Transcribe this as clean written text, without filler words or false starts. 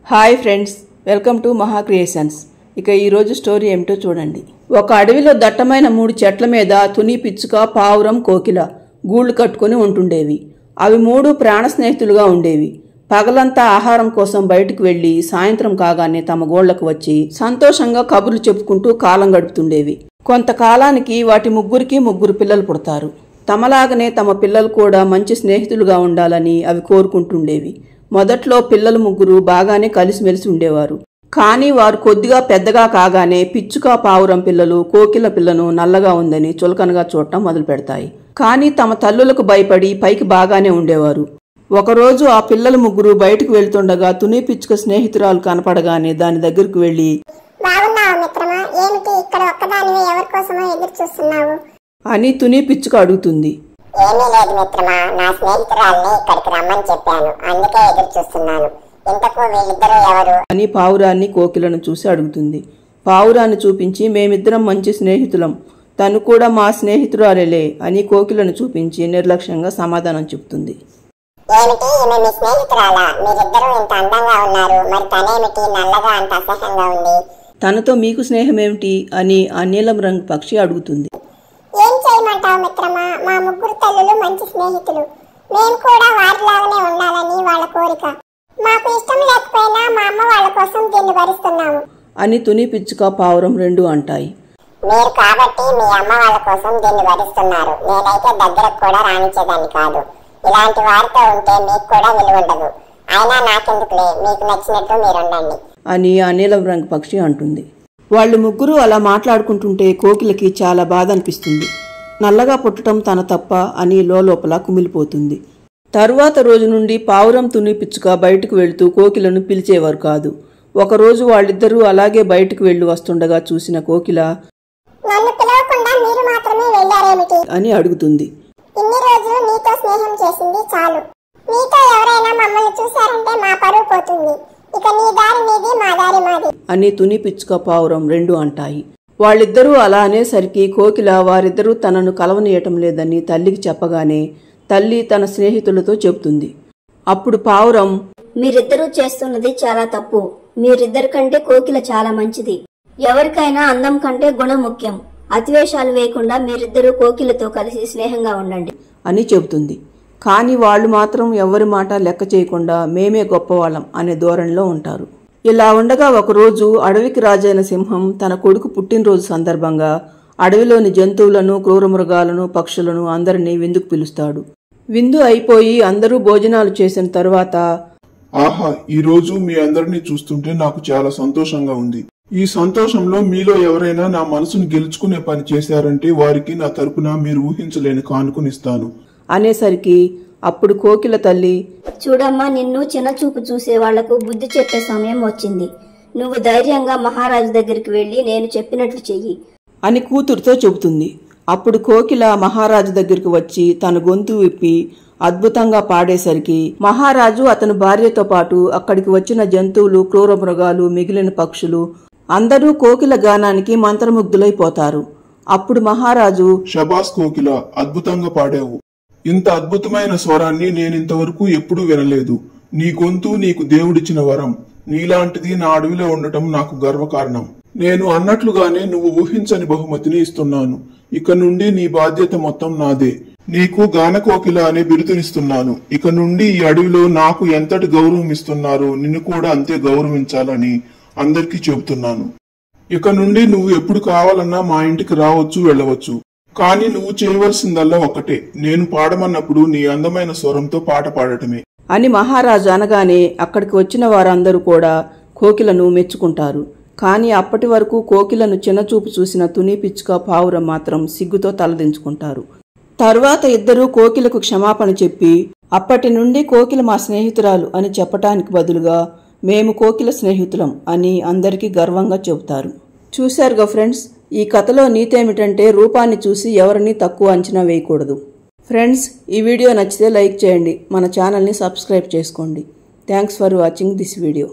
Hi friends, welcome to మహా creations. ఇక ఈరోజు స్టోరీ ఏమిటో చూడండి. ఒక అడవిలో దట్టమైన 3 చెట్ల మీద తుని, పిచ్చుక, పావురం, కోకిల గూళ్లు కట్టుకుని ఉంటుండేవి. అవి 3 ప్రాణ స్నేహితులుగా ఉండేవి. పగలంతా ఆహారం కోసం బయటకు వెళ్లి సాయంత్రం కాగానే తమ గోళ్లకు వచ్చి సంతోషంగా కబుర్లు చెప్పుకుంటూ కాలం గడుపుతుండేవి. కొంతకాలానికి వాటి ముగ్గురికి 3 పిల్లలు పుడతారు. తమలాగనే తమ పిల్లలు కూడా మంచి స్నేహితులుగా ఉండాలని అవి కోరుకుంటుండేవి. మొదట్లో పిల్లలు 3 బాగానే కలిసిమెలిసి ఉండేవారు. కానీ వారు కొద్దిగా పెద్దగా కాగానే పిచ్చుక, పావురం పిల్లలు కోకిల పిల్లను నల్లగా ఉందని చులకనగా చూడటం మొదలు పెడతాయి. కానీ తమ తల్లులకు భయపడి పైకి బాగానే ఉండేవారు. ఒకరోజు ఆ పిల్లలు 3 బయటకు వెళ్తుండగా తుని పిచ్చుక స్నేహితురాలు కనపడగానే దాని దగ్గరకు వెళ్లి, అని తుని పిచ్చుక అడుగుతుంది. ఏమీ లేదు మిత్రమా, నా స్నేహితురాల్ని ఇక్కడికి రమ్మని చెప్పాను, అందుకే ఎదురు చూస్తున్నాను. ఇంతకు వీళ్ళిద్దరూ ఎవరు అని పావురాన్ని కోకిలను చూసి అడుగుతుంది. పావురాన్ని చూపించి, మేమిద్దరం మంచి స్నేహితులం, తను కూడా మా స్నేహితురాలేలే అని కోకిలను చూపించి నిర్లక్ష్యంగా సమాధానం చెబుతుంది. ఏమిటి, ఈమె మీ స్నేహితురాలా? మీరిద్దరూ ఇంత అందంగా ఉన్నారు, మరి తనేమిటి నల్లగా అంత అసహ్యంగా ఉంది? తనతో మీకు స్నేహమేమిటి అని ఆ నీలం రంగు పక్షి అడుగుతుంది. ఏం చేయమంటావు మిత్రమా, మా 3 తల్లులు మంచి స్నేహితులు, మేము కూడా వారిలాగానే ఉండాలని వాళ్ళ కోరిక. మాకు ఇష్టం లేకపోయినా మా అమ్మ వాళ్ళ కోసం దీన్ని భరిస్తున్నాము అని తుని, పిచ్చుక, పావురం 2 అంటాయి. మీరు కాబట్టి మీ అమ్మ వాళ్ళ కోసం దీన్ని భరిస్తున్నారు, నేనైతే దగ్గరకు కూడా రానిచ్చేదాన్ని కాదు. ఇలాంటి వారితో ఉంటే మీకు కూడా విలువ ఉండదు. అయినా నాకెందుకులే, మీకు నచ్చినట్టు మీరుండండి అని ఆ నీలం రంగు పక్షి అంటుంది. వాళ్ళు 3 అలా మాట్లాడుకుంటుంటే కోకిలకి చాలా బాధ అనిపిస్తుంది. నల్లగా పుట్టడం తన తప్ప అని లోపల కుమిలిపోతుంది. తరువాత రోజు నుండి పావురం, తుని పిచ్చుక బయటకు వెళుతూ కోకిలను పిలిచేవారు కాదు. ఒకరోజు వాళ్ళిద్దరూ అలాగే బయటకు వెళ్లి వస్తుండగా చూసిన కోకిల, నన్ను పిలవకుండా మీరు మాత్రమే వెళ్ళారేమిటి అని అడుగుతుంది. ఇన్ని రోజులు నీతో స్నేహం చేసింది చాలు. నీతో ఎవరైనా మమ్మల్ని చూశారంటే మా పరువు పోతుంది. ఇక నీ దారి నీది, మా దారి మాది అని తుని, పిచ్చుక, పావురం 2 అంటాయి. వాళ్ళిద్దరూ అలా అనేసరికి కోకిల వారిద్దరూ తనను కలవనీయటం లేదని తల్లికి చెప్పగానే తల్లి తన స్నేహితులతో చెబుతుంది. అప్పుడు పావురం, మీరిద్దరూ చేస్తున్నది చాలా తప్పు. మీరిద్దరికంటే కోకిల చాలా మంచిది. ఎవరికైనా అందం కంటే గుణం ముఖ్యం. అతివేషాలు వేయకుండా మీరిద్దరూ కోకిలతో కలిసి స్నేహంగా ఉండండి అని చెబుతుంది. కానీ వాళ్ళు మాత్రం ఎవరి మాట లెక్క చేయకుండా మేమే గొప్పవాళ్ళం అనే ధోరణిలో ఉంటారు. ఇలా ఉండగా ఒకరోజు అడవికి రాజైన సింహం తన కొడుకు పుట్టినరోజు సందర్భంగా అడవిలోని జంతువులను, క్రూరమృగాలను, పక్షులను అందరినీ విందుకు పిలుస్తాడు. విందు అయిపోయి అందరూ భోజనాలు చేసిన తరువాత, ఆహా, ఈ రోజు మీ అందరినీ చూస్తుంటే నాకు చాలా సంతోషంగా ఉంది. ఈ సంతోషంలో మీలో ఎవరైనా నా మనసును గెలుచుకునే పని చేశారంటే వారికి నా తరపున మీరు ఊహించలేని కానుకనిస్తాను అనేసరికి అప్పుడు కోకిల తల్లి, చూడమ్మా, నిన్ను చిన్న చూపు చూసే వాళ్లకు బుద్ధి చెప్పే సమయం వచ్చింది. నువ్వు ధైర్యంగా మహారాజు దగ్గరికి వెళ్లి నేను చెప్పినట్లు చెయ్యి అని కూతురుతో చెబుతుంది. అప్పుడు కోకిల మహారాజు దగ్గరకు వచ్చి తన గొంతు విప్పి అద్భుతంగా పాడేసరికి మహారాజు అతని భార్యతో పాటు అక్కడికి వచ్చిన జంతువులు, క్రూర మృగాలు, మిగిలిన పక్షులు అందరూ కోకిల గానానికి మంత్రముగ్ధులైపోతారు. అప్పుడు మహారాజు, షబాస్ కోకిల, అద్భుతంగా పాడావు. ఇంత అద్భుతమైన స్వరాన్ని నేనింతవరకు ఎప్పుడూ వినలేదు. నీ గొంతు నీకు దేవుడిచ్చిన వరం. నీలాంటిది నా అడవిలో ఉండటం నాకు గర్వకారణం. నేను అన్నట్లుగానే నువ్వు ఊహించని బహుమతిని ఇస్తున్నాను. ఇక నుండి నీ బాధ్యత మొత్తం నాదే. నీకు గానకోకిల అనే బిరుదునిస్తున్నాను. ఇక నుండి ఈ అడవిలో నాకు ఎంతటి గౌరవం ఇస్తున్నారో నిన్ను కూడా అంతే గౌరవించాలని అందరికీ చెబుతున్నాను. ఇక నుండి నువ్వు ఎప్పుడు కావాలన్నా మా ఇంటికి రావచ్చు, వెళ్ళవచ్చు. కానీ నువ్వు చేయవలసిందల్లా ఒక్కటే, నేను పాడమన్నప్పుడు నీ అందమైన స్వరంతో పాట పాడటమే అని మహారాజు అనగానే అక్కడికి వచ్చిన వారందరూ కూడా కోకిలను మెచ్చుకుంటారు. కానీ అప్పటి వరకు కోకిలను చిన్నచూపు చూసిన తుని, పిచ్చుక, పావురం మాత్రం సిగ్గుతో తలదించుకుంటారు. తరువాత ఇద్దరూ కోకిలకు క్షమాపణ చెప్పి, అప్పటి నుండి కోకిల మా స్నేహితురాలు అని చెప్పటానికి బదులుగా మేము కోకిల స్నేహితులం అని అందరికీ గర్వంగా చెబుతారు. చూశారుగా ఫ్రెండ్స్, ఈ కథలో నీతేమిటంటే రూపాన్ని చూసి ఎవరిని తక్కువ అంచనా వేయకూడదు. ఫ్రెండ్స్, ఈ వీడియో నచ్చితే లైక్ చేయండి, మన ఛానల్ని సబ్స్క్రైబ్ చేసుకోండి. Thanks for watching this video.